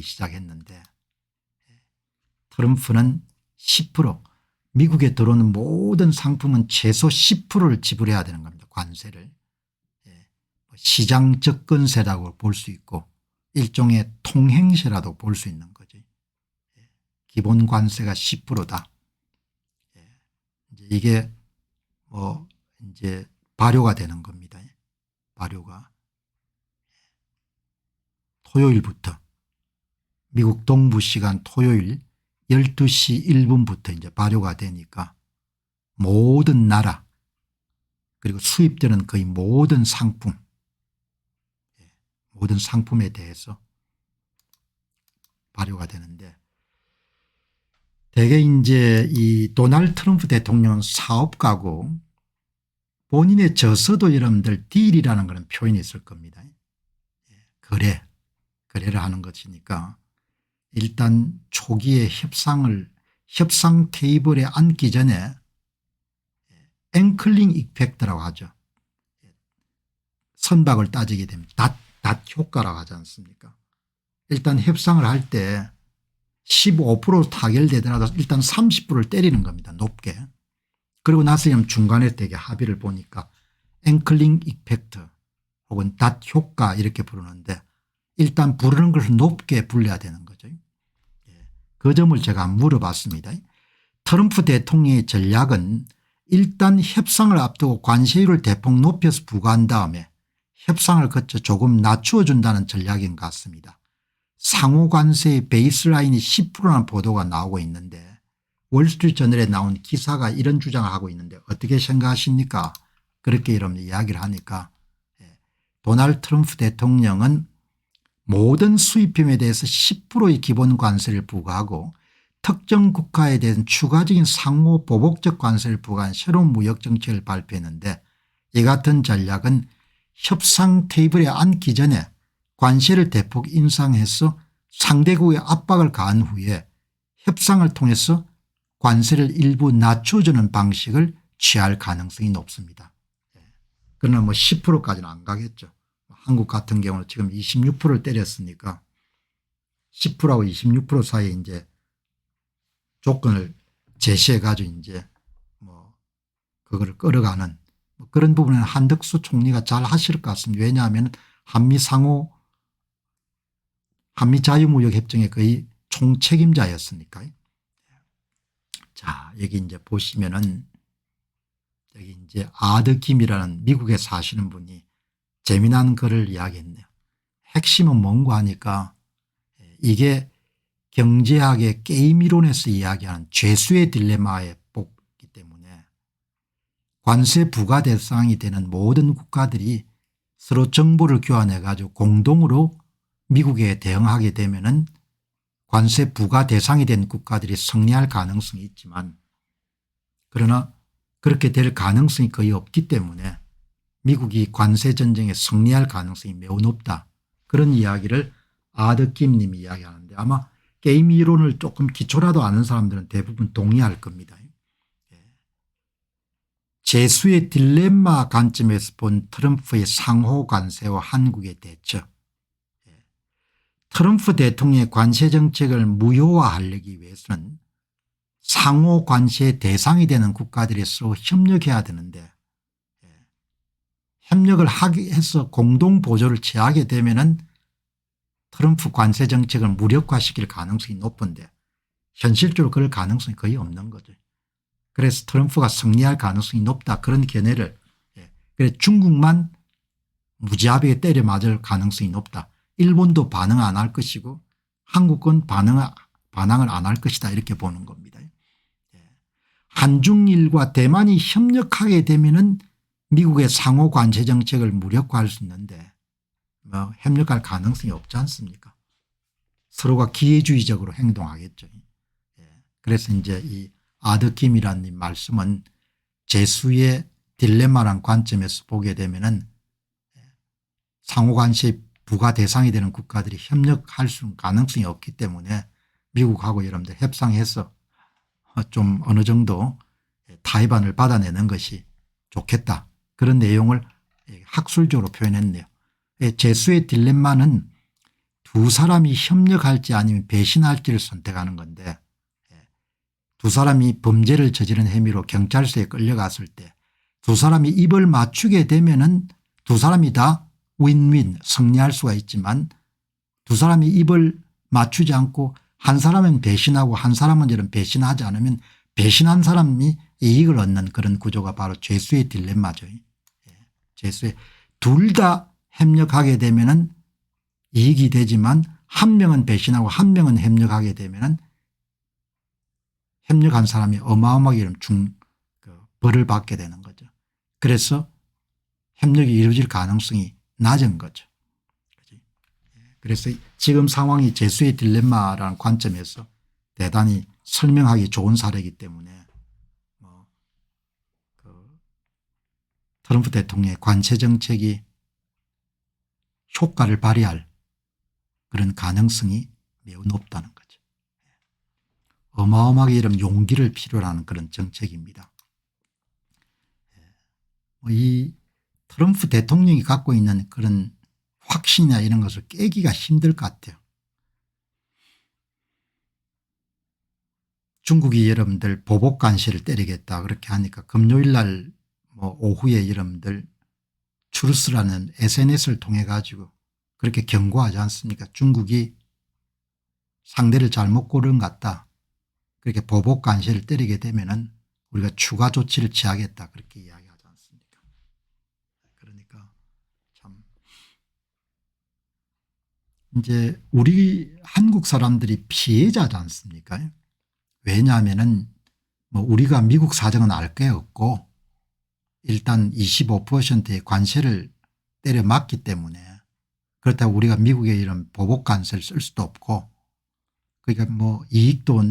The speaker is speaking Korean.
시작했는데 트럼프는 10% 미국에 들어오는 모든 상품은 최소 10%를 지불해야 되는 겁니다. 관세를. 시장 접근세라고 볼 수 있고 일종의 통행세라도 볼 수 있는 거죠. 기본 관세가 10%다. 이게 이제 발효가 되는 겁니다. 발효가 토요일부터 미국 동부 시간 토요일 12시 1분부터 이제 발효가 되니까 모든 나라 그리고 수입되는 거의 모든 상품 모든 상품에 대해서 발효가 되는데 대개 이제 이 도널드 트럼프 대통령은 사업가고 본인의 저서도 여러분들 딜이라는 그런 표현이 있을 겁니다. 거래를 하는 것이니까 일단 초기에 협상 테이블에 앉기 전에 앵클링 이펙트라고 하죠. 선박을 따지게 되면 닷 효과라고 하지 않습니까? 일단 협상을 할 때 15% 타결되더라도 일단 30%를 때리는 겁니다. 높게. 그리고 나서 중간에 되게 합의를 보니까 앵클링 이펙트 혹은 닷 효과 이렇게 부르는데 일단 부르는 것을 높게 불려야 되는 거죠. 그 점을 제가 물어봤습니다. 트럼프 대통령의 전략은 일단 협상을 앞두고 관세율을 대폭 높여서 부과한 다음에 협상을 거쳐 조금 낮추어 준다는 전략인 것 같습니다. 상호 관세의 베이스라인이 10%라는 보도가 나오고 있는데 월스트리트저널에 나온 기사가 이런 주장을 하고 있는데 어떻게 생각하십니까? 그렇게 여러분 이야기를 하니까 도널드 트럼프 대통령은 모든 수입품에 대해서 10%의 기본 관세를 부과하고 특정 국가에 대한 추가적인 상호 보복적 관세를 부과한 새로운 무역 정책을 발표했는데 이 같은 전략은 협상 테이블에 앉기 전에 관세를 대폭 인상해서 상대국에 압박을 가한 후에 협상을 통해서 관세를 일부 낮춰주는 방식을 취할 가능성이 높습니다. 그러나 10%까지는 안 가겠죠. 한국 같은 경우는 지금 26%를 때렸으니까 10%하고 26% 사이에 이제 조건을 제시해 가지고 이제 그거를 끌어가는 그런 부분은 한덕수 총리가 잘 하실 것 같습니다. 왜냐하면 한미 자유무역협정의 거의 총책임자였으니까. 자, 여기 이제 보시면은 여기 이제 아드킴이라는 미국에 사시는 분이 재미난 글을 이야기했네요. 핵심은 뭔가 하니까 이게 경제학의 게임 이론에서 이야기하는 죄수의 딜레마에 뽑기 때문에 관세 부과 대상이 되는 모든 국가들이 서로 정보를 교환해 가지고 공동으로 미국에 대응하게 되면은 관세 부과 대상이 된 국가들이 승리할 가능성이 있지만 그러나 그렇게 될 가능성이 거의 없기 때문에 미국이 관세 전쟁에 승리할 가능성이 매우 높다. 그런 이야기를 아드킴 님이 이야기하는데 아마 게임 이론을 조금 기초라도 아는 사람들은 대부분 동의할 겁니다. 재수의 딜레마 관점에서 본 트럼프의 상호 관세와 한국의 대처. 트럼프 대통령의 관세 정책을 무효화하기 위해서는 상호 관세의 대상이 되는 국가들이 서로 협력해야 되는데 협력을 해서 공동 보조를 취하게 되면은 트럼프 관세 정책을 무력화시킬 가능성이 높은데 현실적으로 그럴 가능성이 거의 없는 거죠. 그래서 트럼프가 승리할 가능성이 높다 그런 견해를 그래서 중국만 무지하게 때려 맞을 가능성이 높다. 일본도 반응 안 할 것이고 한국은 반항을 안 할 것이다 이렇게 보는 겁니다. 한중일과 대만이 협력하게 되면은 미국의 상호 관세 정책을 무력화할 수 있는데 협력할 가능성이 없지 않습니까? 서로가 기회주의적으로 행동하겠죠. 그래서 이제 이 아드킴이라는 말씀은 재수의 딜레마란 관점에서 보게 되면은 상호 관세 부과 대상이 되는 국가들이 협력할 수 있는 가능성이 없기 때문에 미국하고 여러분들 협상해서 좀 어느 정도 타이반을 받아내는 것이 좋겠다. 그런 내용을 학술적으로 표현했네요. 재수의 딜레마는 두 사람이 협력할지 아니면 배신할지를 선택하는 건데 두 사람이 범죄를 저지른 혐의로 경찰서에 끌려갔을 때 두 사람이 입을 맞추게 되면은 두 사람이 다 윈윈 승리할 수가 있지만 두 사람이 입을 맞추지 않고 한 사람은 배신하고 한 사람은 이런 배신하지 않으면 배신한 사람이 이익을 얻는 그런 구조가 바로 죄수의 딜레마죠. 죄수의 둘 다 협력하게 되면은 이익이 되지만 한 명은 배신하고 한 명은 협력하게 되면은 협력한 사람이 어마어마하게 벌을 받게 되는 거죠. 그래서 협력이 이루어질 가능성이 낮은 거죠. 그래서 지금 상황이 죄수의 딜레마라는 관점에서 대단히 설명하기 좋은 사례이기 때문에 트럼프 대통령의 관세 정책이 효과를 발휘할 그런 가능성이 매우 높다는 거죠. 어마어마하게 이런 용기를 필요로 하는 그런 정책입니다. 이 트럼프 대통령이 갖고 있는 그런 확신이나 이런 것을 깨기가 힘들 것 같아요. 중국이 여러분들 보복 관세를 때리겠다 그렇게 하니까 금요일 날 오후에 여러분들 추르스라는 SNS를 통해 가지고 그렇게 경고하지 않습니까? 중국이 상대를 잘못 고른 것 같다. 그렇게 보복 관세를 때리게 되면은 우리가 추가 조치를 취하겠다 그렇게 이야기하지 않습니까? 그러니까 참 이제 우리 한국 사람들이 피해자지 않습니까? 왜냐하면은 우리가 미국 사정은 알 게 없고 일단 25%의 관세를 때려 맞기 때문에 그렇다고 우리가 미국의 이런 보복 관세를 쓸 수도 없고 그러니까 이익도